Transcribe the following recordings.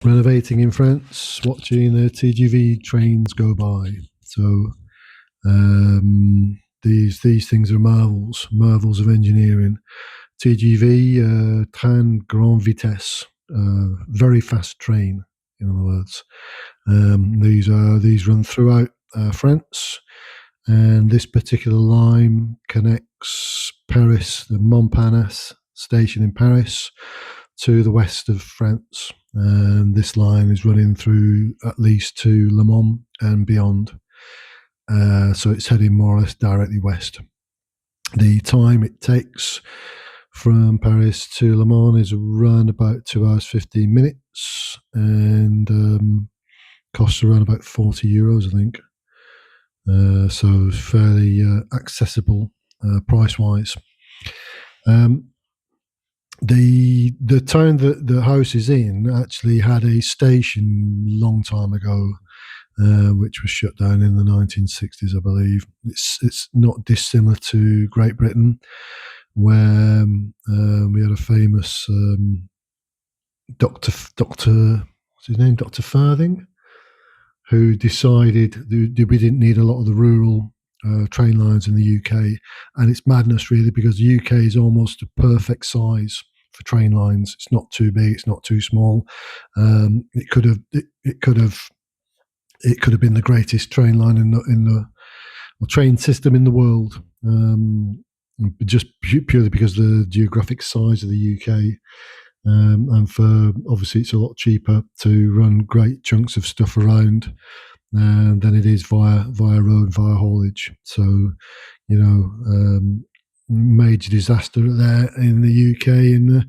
Renovating in France, watching the TGV trains go by. So these things are marvels of engineering. TGV, train grande vitesse, very fast train. In other words, these run throughout France, and this particular line connects Paris, the Montparnasse station in Paris, to the west of France. And this line is running through at least to Le Mans and beyond. So it's heading more or less directly west. The time it takes from Paris to Le Mans is around about 2 hours 15 minutes, and costs around about €40, I think. So fairly accessible price wise. The town that the house is in actually had a station long time ago, which was shut down in the 1960s, I believe. It's not dissimilar to Great Britain, where we had a famous Doctor, what's his name, Doctor Farthing, who decided that we didn't need a lot of the rural train lines in the UK, and it's madness really because the UK is almost a perfect size for train lines. It's not too big, it's not too small. It could have been the greatest train line in the train system in the world, just purely because of the geographic size of the UK. And for obviously, it's a lot cheaper to run great chunks of stuff around than it is via road, via haulage. So, major disaster there in the UK, and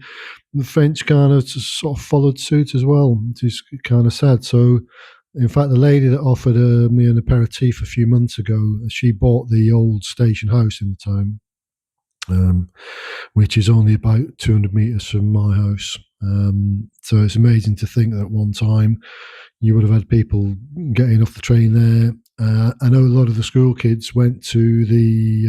the French kind of sort of followed suit as well, which is kind of sad. So, in fact, the lady that offered me an aperitif a few months ago, she bought the old station house in the town, which is only about 200 metres from my house. So it's amazing to think that at one time you would have had people getting off the train there. I know a lot of the school kids went to the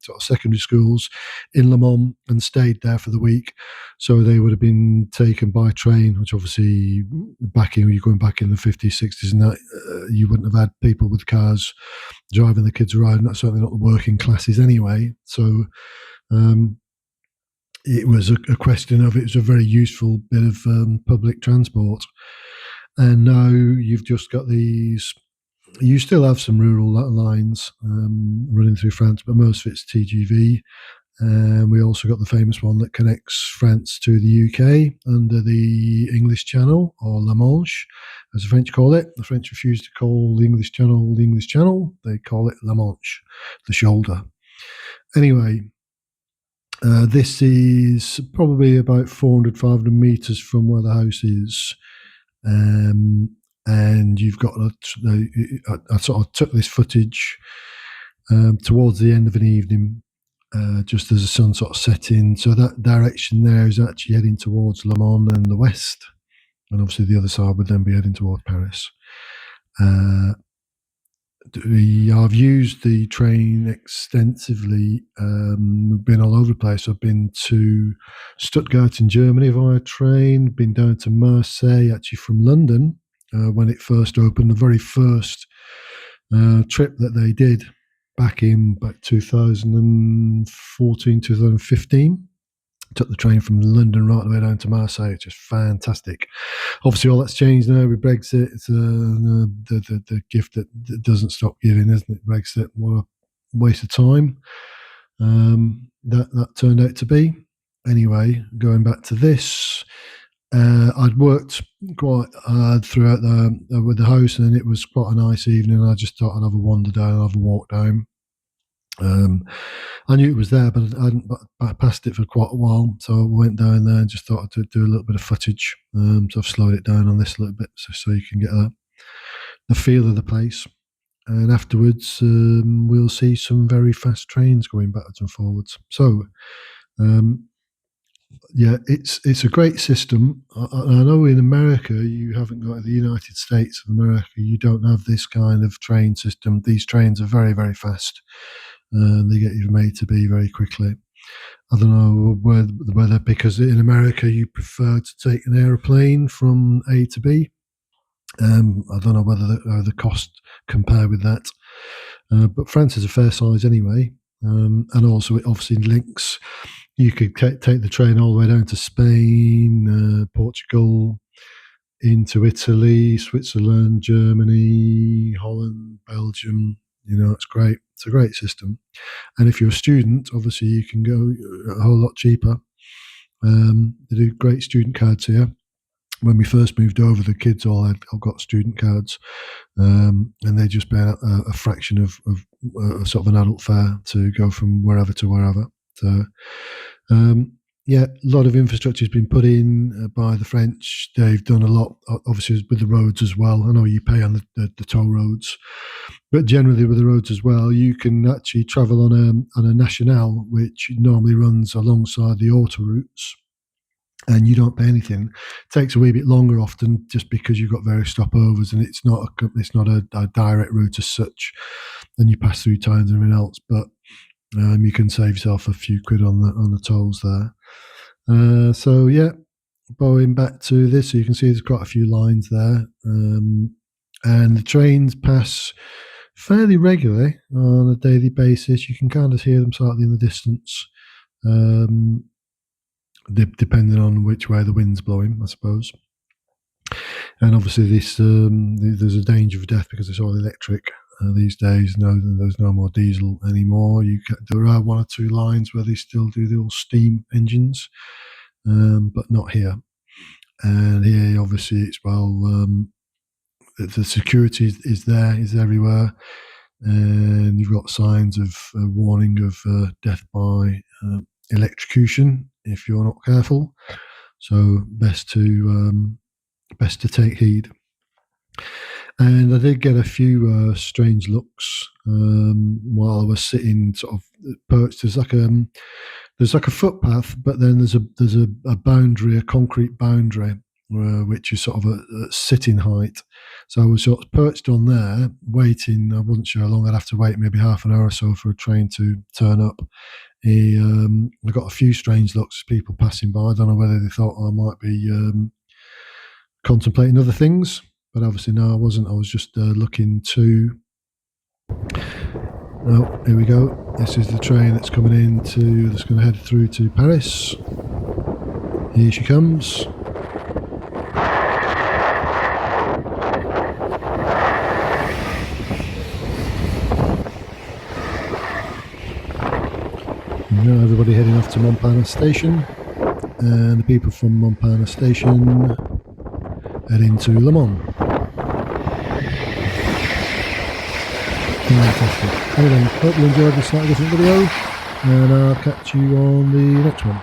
sort of secondary schools in Le Mans and stayed there for the week. So they would have been taken by train, which obviously you're going back in the 50s, 60s, and that you wouldn't have had people with cars driving the kids around. That's certainly not the working classes anyway. So it was a question of, it was a very useful bit of public transport. And now you've just got these. You still have some rural lines running through France, but most of it's TGV. And we also got the famous one that connects France to the UK under the English Channel, or La Manche, as the French call it. The French refuse to call the English Channel the English Channel. They call it La Manche, the shoulder. Anyway, this is probably about 400, 500 metres from where the house is. And you've got I sort of took this footage towards the end of an evening, just as the sun sort of set in. So that direction there is actually heading towards Le Mans and the west, and obviously the other side would then be heading towards Paris. I've used the train extensively. Been all over the place. I've been to Stuttgart in Germany via train, been down to Marseille, actually from London, when it first opened, the very first trip that they did back in 2014, 2015. Took the train from London right the way down to Marseille, which is fantastic. Obviously, all that's changed now with Brexit. It's the gift that doesn't stop giving, isn't it? Brexit, what a waste of time that turned out to be. Anyway, going back to this, I'd worked quite hard throughout with the house, and it was quite a nice evening. I just thought I'd have a wander down, have a walk down. I knew it was there, but I passed it for quite a while, so I went down there and just thought I'd do a little bit of footage. So I've slowed it down on this a little bit, so you can get the feel of the place. And afterwards, we'll see some very fast trains going backwards and forwards. So, yeah, it's a great system. I know in America you haven't got, the United States of America, you don't have this kind of train system. These trains are very, very fast. They get you from A to B very quickly. I don't know whether because in America you prefer to take an aeroplane from A to B. I don't know whether the cost compare with that, but France is a fair size anyway, and also it obviously links. You could take the train all the way down to Spain, Portugal, into Italy, Switzerland, Germany, Holland, Belgium. It's great. It's a great system. And if you're a student, obviously you can go a whole lot cheaper. They do great student cards here. When we first moved over, the kids all got student cards, and they just pay a fraction of sort of an adult fare to go from wherever to wherever. So, yeah, a lot of infrastructure has been put in by the French. They've done a lot, obviously, with the roads as well. I know you pay on the toll roads, but generally with the roads as well, you can actually travel on a national, which normally runs alongside the autoroutes, and you don't pay anything. It takes a wee bit longer often, just because you've got various stopovers, and it's not a direct route as such. Then you pass through towns and everything else, but you can save yourself a few quid on the tolls there. So yeah, going back to this, so you can see there's quite a few lines there, and the trains pass fairly regularly on a daily basis. You can kind of hear them slightly in the distance. Depending on which way the wind's blowing, I suppose. And obviously, there's a danger of death because it's all electric these days. No, there's no more diesel anymore. There are one or two lines where they still do the old steam engines, but not here. And here, obviously, it's the security is everywhere, and you've got signs of warning of death by electrocution if you're not careful. So best to take heed. And I did get a few strange looks while I was sitting sort of perched. There's like a footpath, but then there's a boundary, a concrete boundary, which is sort of a sitting height. So I was sort of perched on there, waiting. I wasn't sure how long I'd have to wait, maybe half an hour or so for a train to turn up. I got a few strange looks, people passing by. I don't know whether they thought I might be contemplating other things, but obviously no, I wasn't. I was just looking to. Oh, here we go. This is the train that's coming that's going to head through to Paris. Here she comes. Now everybody heading off to Montparnasse Station, and the people from Montparnasse Station heading to Le Mans. Fantastic. Anyway, hope you enjoyed this slightly different video, and I'll catch you on the next one.